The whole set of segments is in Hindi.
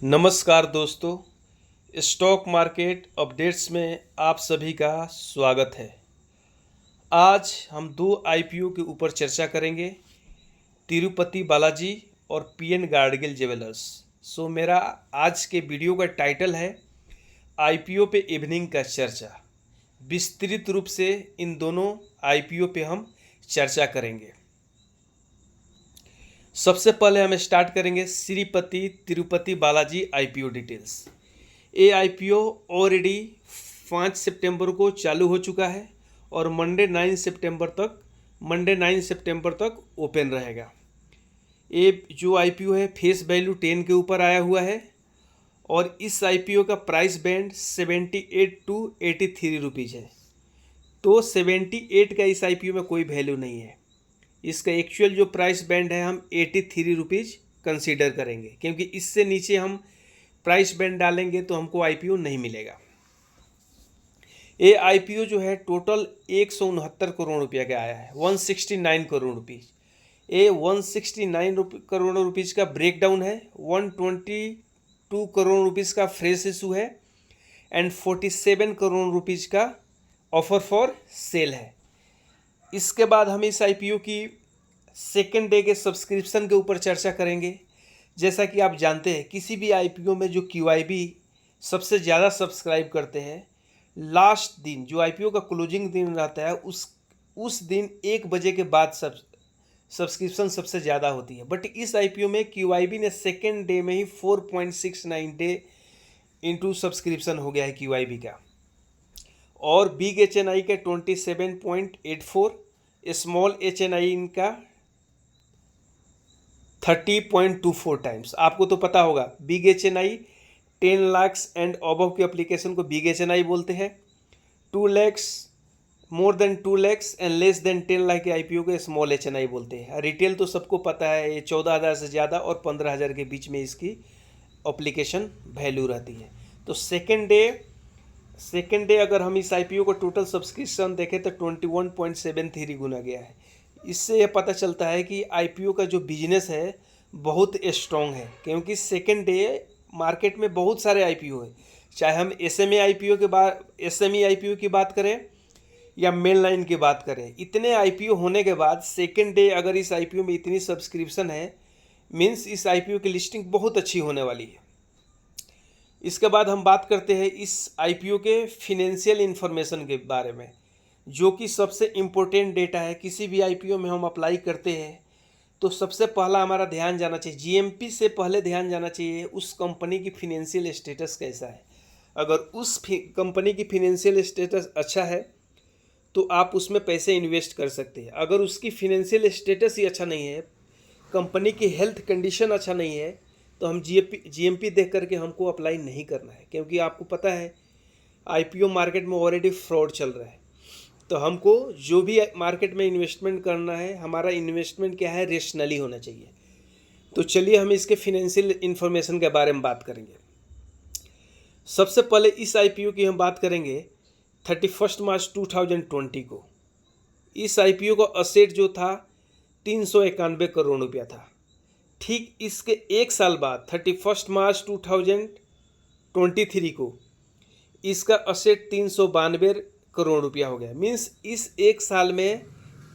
नमस्कार दोस्तों, स्टॉक मार्केट अपडेट्स में आप सभी का स्वागत है। आज हम दो आईपीओ के ऊपर चर्चा करेंगे, तिरुपति बालाजी और पीएन गाडगिल ज्वेलर्स। मेरा आज के वीडियो का टाइटल है आईपीओ पे इवनिंग का चर्चा। विस्तृत रूप से इन दोनों आईपीओ पे हम चर्चा करेंगे। सबसे पहले हम स्टार्ट करेंगे श्रीपति तिरुपति बालाजी आईपीओ डिटेल्स। ये आईपीओ ऑलरेडी 5 सितंबर को चालू हो चुका है और मंडे 9 सितंबर तक ओपन रहेगा। ये जो आईपीओ है फेस वैल्यू 10 के ऊपर आया हुआ है और इस आईपीओ का प्राइस बैंड 78 टू 83 रुपीज़ है। तो 78 का इस आईपीओ में कोई वैल्यू नहीं है। इसका एक्चुअल जो प्राइस बैंड है हम 83 रुपीज़ कंसीडर करेंगे, क्योंकि इससे नीचे हम प्राइस बैंड डालेंगे तो हमको आईपीओ नहीं मिलेगा। ये आईपीओ जो है टोटल 169 करोड़ रुपया का आया है, 169 करोड़ रुपीज़। ये 169 करोड़ रुपीज़ का ब्रेकडाउन है। 122 करोड़ रुपीज़ का फ्रेश इशू है एंड 47 करोड़ रुपीज़ का ऑफर फॉर सेल है। इसके बाद हम इस आईपीओ की सेकेंड डे के सब्सक्रिप्शन के ऊपर चर्चा करेंगे। जैसा कि आप जानते हैं, किसी भी आईपीओ में जो क्यूआईबी सबसे ज़्यादा सब्सक्राइब करते हैं, लास्ट दिन जो आईपीओ का क्लोजिंग दिन रहता है उस दिन 1 बजे के बाद सब्सक्रिप्शन सबसे ज़्यादा होती है। बट इस आईपीओ में क्यूआईबी ने सेकेंड डे में ही 4.69 डे इंटू सब्सक्रिप्शन हो गया है क्यूआईबी का, और बिग एचएनआई का 27.84, स्मॉल एचएनआई इनका 30.24 टाइम्स। आपको तो पता होगा big HNI 10 lakh and above के एप्लीकेशन को बिग एचएनआई बोलते हैं। 2 lakh, more than 2 lakh and less than 10 lakh के आईपीओ को स्मॉल एचएनआई बोलते हैं। रिटेल तो सबको पता है, ये 14,000 से ज़्यादा और 15,000 के बीच में इसकी एप्लीकेशन वैल्यू रहती है। तो सेकेंड डे अगर हम इस आईपीओ को टोटल सब्सक्रिप्शन देखें तो 21.73 गुना गया है। इससे यह पता चलता है कि आईपीओ का जो बिजनेस है बहुत स्ट्रॉन्ग है, क्योंकि सेकेंड डे मार्केट में बहुत सारे आईपीओ है। चाहे हम एसएमई आईपीओ की बात करें या मेन लाइन की बात करें, इतने आईपीओ होने के बाद सेकेंड डे अगर इस आईपीओ में इतनी सब्सक्रिप्शन है, मीन्स इस आईपीओ की लिस्टिंग बहुत अच्छी होने वाली है। इसके बाद हम बात करते हैं इस आईपीओ के फिनेंशियल इन्फॉर्मेशन के बारे में, जो कि सबसे इम्पोर्टेंट डेटा है। किसी भी आईपीओ में हम अप्लाई करते हैं तो सबसे पहला हमारा ध्यान जाना चाहिए, जीएमपी से पहले ध्यान जाना चाहिए उस कंपनी की फिनेंशियल स्टेटस कैसा है। अगर उस कंपनी की फिनेंशियल स्टेटस अच्छा है तो आप उसमें पैसे इन्वेस्ट कर सकते हैं। अगर उसकी फिनेंशियल स्टेटस ही अच्छा नहीं है, कंपनी की हेल्थ कंडीशन अच्छा नहीं है, तो हम जीएमपी देख करके हमको अप्लाई नहीं करना है, क्योंकि आपको पता है आईपीओ मार्केट में ऑलरेडी फ्रॉड चल रहा है। तो हमको जो भी मार्केट में इन्वेस्टमेंट करना है, हमारा इन्वेस्टमेंट क्या है, रेशनली होना चाहिए। तो चलिए हम इसके फिनेंशियल इन्फॉर्मेशन के बारे में बात करेंगे। सबसे पहले इस आईपीओ की हम बात करेंगे 31 मार्च 2020 को। इस आईपीओ का असेट जो था 391 करोड़ रुपया था। ठीक इसके एक साल बाद 31 मार्च 2023 को इसका असेट 392 करोड़ रुपया हो गया। मीन्स इस एक साल में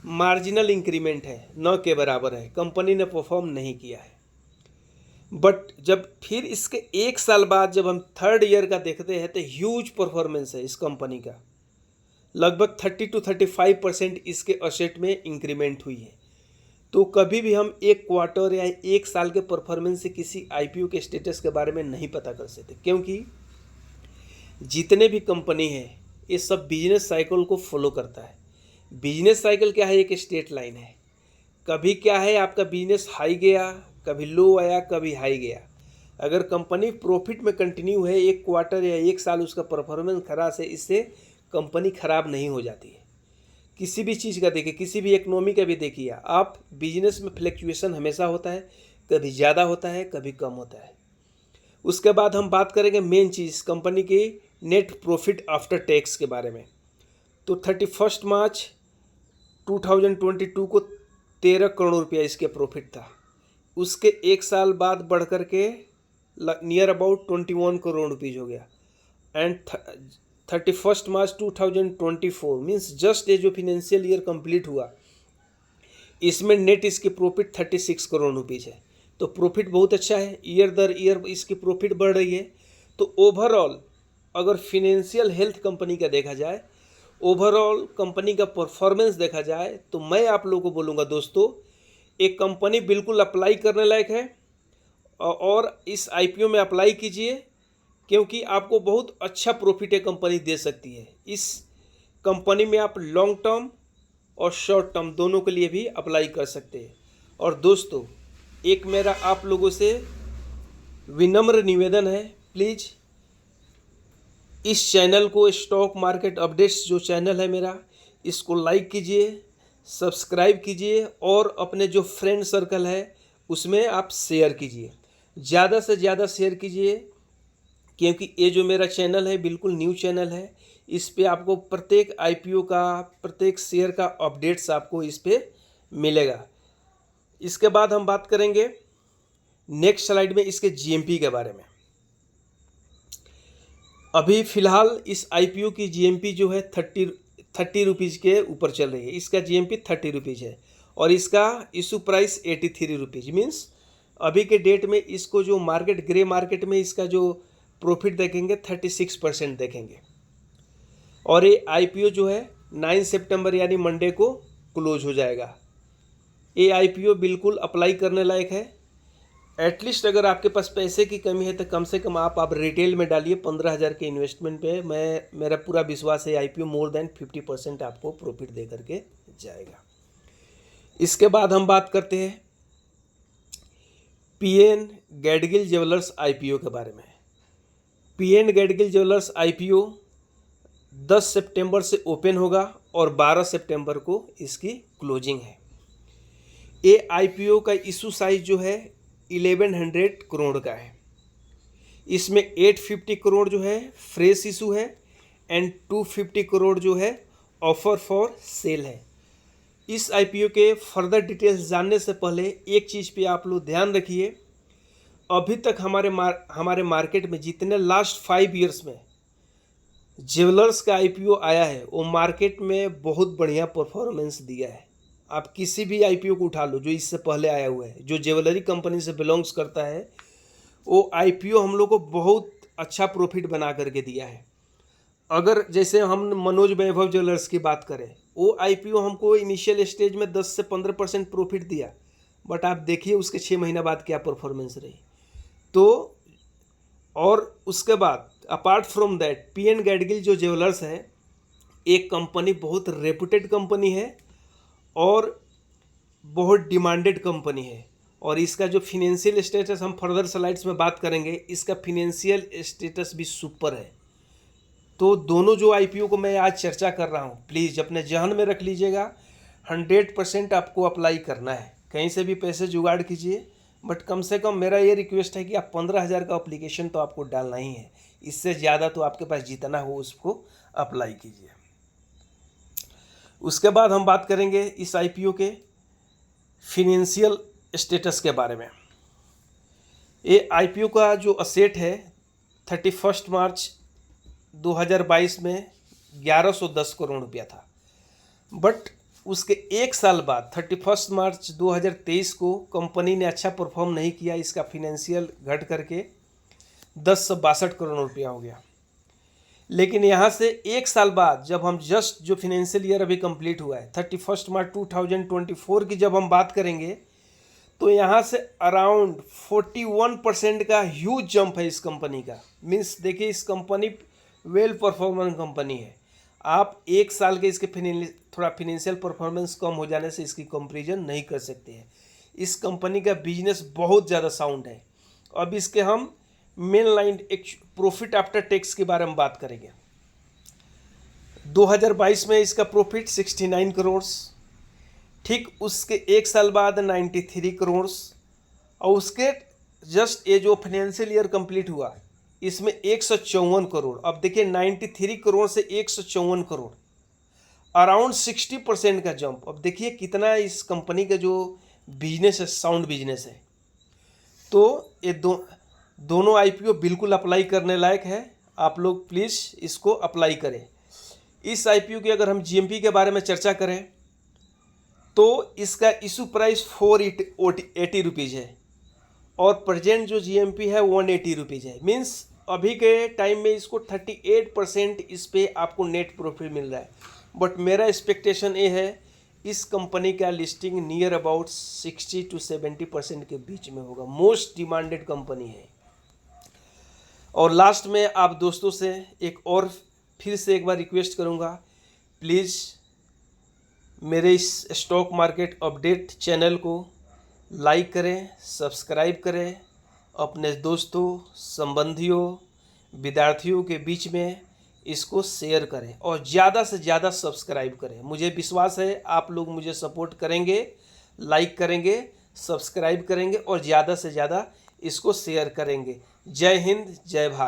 मार्जिनल इंक्रीमेंट है, न के बराबर है, कंपनी ने परफॉर्म नहीं किया है। बट जब फिर इसके एक साल बाद जब हम थर्ड ईयर का देखते हैं तो ह्यूज परफॉर्मेंस है इस कंपनी का। लगभग 30 to 35% इसके असेट में इंक्रीमेंट हुई है। तो कभी भी हम एक क्वार्टर या एक साल के परफॉर्मेंस से किसी आईपीओ के स्टेटस के बारे में नहीं पता कर सकते, क्योंकि जितने भी कंपनी है ये सब बिजनेस साइकिल को फॉलो करता है। बिजनेस साइकिल क्या है, एक स्ट्रेट लाइन है। कभी क्या है, आपका बिजनेस हाई गया, कभी लो आया, कभी हाई गया। अगर कंपनी प्रॉफिट में कंटिन्यू है, एक क्वार्टर या एक साल उसका परफॉर्मेंस खराब है, इससे कंपनी खराब नहीं हो जाती है। किसी भी चीज़ का देखिए, किसी भी इकोनॉमी का भी देखिए आप, बिजनेस में फ्लक्चुएशन हमेशा होता है, कभी ज़्यादा होता है, कभी कम होता है। उसके बाद हम बात करेंगे मेन चीज़ कंपनी की नेट प्रॉफिट आफ्टर टैक्स के बारे में। तो 31 मार्च 2022 को 13 करोड़ रुपया इसके प्रॉफिट था। उसके एक साल बाद बढ़ कर के नियर अबाउट 21 करोड़ रुपीज़ हो गया। एंड 31 मार्च 2024 मीन्स जस्ट ये जो फिनेंशियल ईयर कंप्लीट हुआ, इसमें नेट इसकी प्रॉफिट 36 करोड़ रुपीज़ है। तो प्रॉफिट बहुत अच्छा है, ईयर दर ईयर इसकी प्रॉफिट बढ़ रही है। तो ओवरऑल अगर फिनेंशियल हेल्थ कंपनी का देखा जाए, ओवरऑल कंपनी का परफॉर्मेंस देखा जाए, तो मैं आप लोगों को बोलूँगा दोस्तों, एक कंपनी बिल्कुल अप्लाई करने लायक है और इस आईपीओ में अप्लाई कीजिए, क्योंकि आपको बहुत अच्छा प्रॉफिट ये कंपनी दे सकती है। इस कंपनी में आप लॉन्ग टर्म और शॉर्ट टर्म दोनों के लिए भी अप्लाई कर सकते हैं। और दोस्तों, एक मेरा आप लोगों से विनम्र निवेदन है, प्लीज़ इस चैनल को, स्टॉक मार्केट अपडेट्स जो चैनल है मेरा, इसको लाइक कीजिए, सब्सक्राइब कीजिए और अपने जो फ्रेंड सर्कल है उसमें आप शेयर कीजिए, ज़्यादा से ज़्यादा शेयर कीजिए, क्योंकि ये जो मेरा चैनल है बिल्कुल न्यू चैनल है। इस पे आपको प्रत्येक आईपीओ का, प्रत्येक शेयर का अपडेट्स आपको इस पे मिलेगा। इसके बाद हम बात करेंगे नेक्स्ट स्लाइड में इसके जीएमपी के बारे में। अभी फ़िलहाल इस आईपीओ की जीएमपी जो है 30 रुपीज़ के ऊपर चल रही है। इसका जीएमपी 30 रुपीज़ है और इसका इशू प्राइस 83 रुपीज़। मीन्स अभी के डेट में इसको जो मार्केट, ग्रे मार्केट में इसका जो प्रॉफिट देखेंगे 36% देखेंगे। और ये आईपीओ जो है 9 सितंबर यानी मंडे को क्लोज हो जाएगा। ये आईपीओ बिल्कुल अप्लाई करने लायक है। एटलीस्ट अगर आपके पास पैसे की कमी है तो कम से कम आप रिटेल में डालिए 15,000 के इन्वेस्टमेंट पे। मेरा पूरा विश्वास है आईपीओ मोर देन 50% आपको प्रॉफिट दे करके जाएगा। इसके बाद हम बात करते हैं पीएन गैडगिल ज्वेलर्स आईपीओ के बारे में। पीएन गैडगिल ज्वेलर्स आईपीओ 10 सितंबर से ओपन होगा और 12 सितंबर को इसकी क्लोजिंग है। ये आईपीओ का इशू साइज जो है 1100 करोड़ का है। इसमें 850 करोड़ जो है फ्रेश इशू है एंड 250 करोड़ जो है ऑफर फॉर सेल है। इस आईपीओ के फर्दर डिटेल्स जानने से पहले एक चीज़ पे आप लोग ध्यान रखिए, अभी तक हमारे मार्केट में जितने लास्ट 5 ईयर्स में ज्वेलर्स का आईपीओ आया है वो मार्केट में बहुत बढ़िया परफॉर्मेंस दिया है। आप किसी भी आईपीओ को उठा लो जो इससे पहले आया हुआ है, जो ज्वेलरी कंपनी से बिलोंग्स करता है, वो आईपीओ हम लोग को बहुत अच्छा प्रॉफिट बना करके दिया है। अगर जैसे हम मनोज वैभव ज्वेलर्स की बात करें, वो आईपीओ हमको इनिशियल स्टेज में 10 से 15% प्रॉफिट दिया, बट आप देखिए उसके 6 महीना बाद क्या परफॉर्मेंस रही। तो और उसके बाद अपार्ट फ्रॉम दैट पीएन गैडगिल जो ज्वेलर्स है, एक कंपनी बहुत रेपुटेड कंपनी है और बहुत डिमांडेड कंपनी है। और इसका जो फिनेंशियल स्टेटस हम फर्दर स्लाइड्स में बात करेंगे, इसका फिनेंशियल स्टेटस भी सुपर है। तो दोनों जो आईपीओ को मैं आज चर्चा कर रहा हूँ, प्लीज़ अपने जहन में रख लीजिएगा, 100% आपको अप्लाई करना है। कहीं से भी पैसे जुगाड़ कीजिए, बट कम से कम मेरा ये रिक्वेस्ट है कि आप 15,000 का अप्लीकेशन तो आपको डालना ही है। इससे ज़्यादा तो आपके पास जितना हो उसको अप्लाई कीजिए। उसके बाद हम बात करेंगे इस आईपीओ के फिनेंशियल स्टेटस के बारे में। ये आईपीओ का जो असेट है 31 मार्च 2022 में 1110 करोड़ रुपया था, बट उसके एक साल बाद 31 मार्च 2023 को कंपनी ने अच्छा परफॉर्म नहीं किया। इसका फिनेंशियल घट करके 1062 करोड़ रुपया हो गया। लेकिन यहाँ से एक साल बाद जब हम जस्ट जो फिनेंशियल ईयर अभी कंप्लीट हुआ है 31 मार्च 2024 की जब हम बात करेंगे, तो यहाँ से अराउंड 41% का ह्यूज जंप है इस कंपनी का। मीन्स देखिए, इस कंपनी वेल परफॉर्मेंस कंपनी है। आप एक साल के इसके थोड़ा फिनेंशियल परफॉर्मेंस कम हो जाने से इसकी कंपैरिजन नहीं कर सकते हैं। इस कंपनी का बिजनेस बहुत ज़्यादा साउंड है। अब इसके हम मेन लाइन एक प्रॉफिट आफ्टर टैक्स के बारे में बात करेंगे। 2022 में इसका प्रॉफिट 69 करोड़, ठीक उसके एक साल बाद 93 करोड़, और उसके जस्ट ये जो फाइनेंशियल ईयर कंप्लीट हुआ इसमें 154 करोड़। अब देखिए 93 करोड़ से 154 करोड़, अराउंड 60% का जंप। अब देखिए कितना इस कंपनी का जो बिजनेस है साउंड बिजनेस है। तो ये दोनों आईपीओ बिल्कुल अप्लाई करने लायक है, आप लोग प्लीज़ इसको अप्लाई करें। इस आईपीओ की अगर हम जीएमपी के बारे में चर्चा करें तो इसका इशू प्राइस 480 रुपीज़ है और प्रेजेंट जो जीएमपी है 180 रुपीज़ है। मीन्स अभी के टाइम में इसको 38% इस पे आपको नेट प्रॉफिट मिल रहा है। बट मेरा एक्सपेक्टेशन ये है इस कंपनी का लिस्टिंग नियर अबाउट 60 to 70% के बीच में होगा। मोस्ट डिमांडेड कंपनी है। और लास्ट में आप दोस्तों से फिर से एक बार रिक्वेस्ट करूँगा, प्लीज़ मेरे इस स्टॉक मार्केट अपडेट चैनल को लाइक करें, सब्सक्राइब करें, अपने दोस्तों, संबंधियों, विद्यार्थियों के बीच में इसको शेयर करें और ज़्यादा से ज़्यादा सब्सक्राइब करें। मुझे विश्वास है आप लोग मुझे सपोर्ट करेंगे, लाइक करेंगे, सब्सक्राइब करेंगे और ज़्यादा से ज़्यादा इसको शेयर करेंगे। जय हिंद, जय भारत।